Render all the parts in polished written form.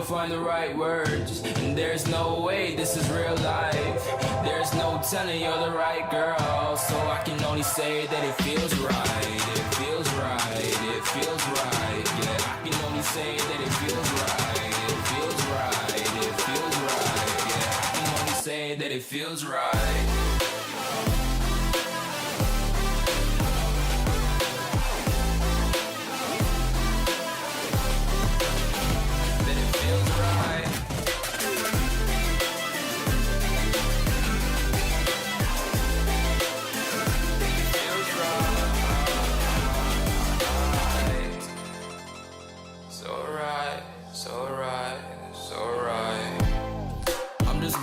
find the right words, and there's no way this is real life. There's no telling you're the right girl, so I can only say that it feels right. It feels right, it feels right. Yeah, I can only say that it feels right. It feels right, it feels right. Yeah, I can only say that it feels right.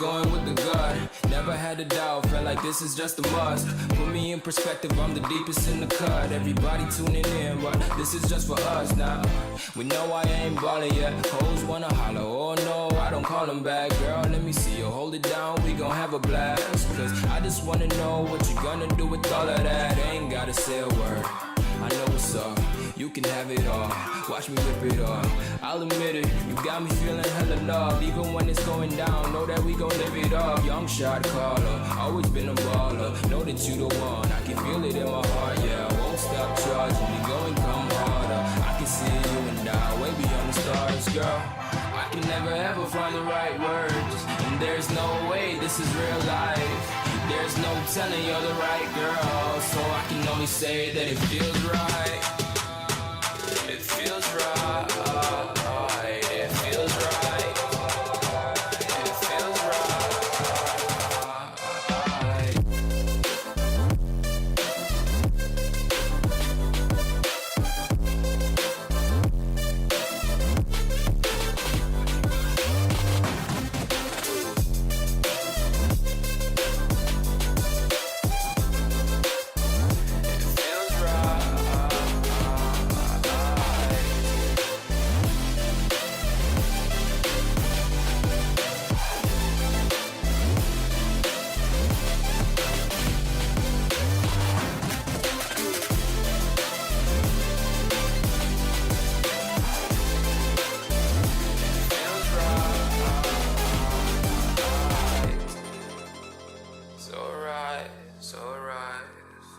Going with the gut, never had a doubt, felt like this is just a must. Put me in perspective, I'm the deepest in the cut. Everybody tuning in, but this is just for us now. We know I ain't ballin' yet, hoes wanna holler, oh no, I don't call them back. Girl, let me see you hold it down, we gon' have a blast. Cause I just wanna know what you gonna do with all of that. Ain't gotta say a word, I know what's up, you can have it all. Watch me rip it off, I'll admit it, you got me feeling hella loved. Even when it's going down, know that we gon' live it up. Young shot caller, always been a baller. Know that you the one, I can feel it in my heart. Yeah, I won't stop charging, we go and come harder. I can see you and I, way beyond the stars, girl. I can never ever find the right words, and there's no way this is real life. There's no telling you're the right girl, so I can only say that it feels right. It feels right.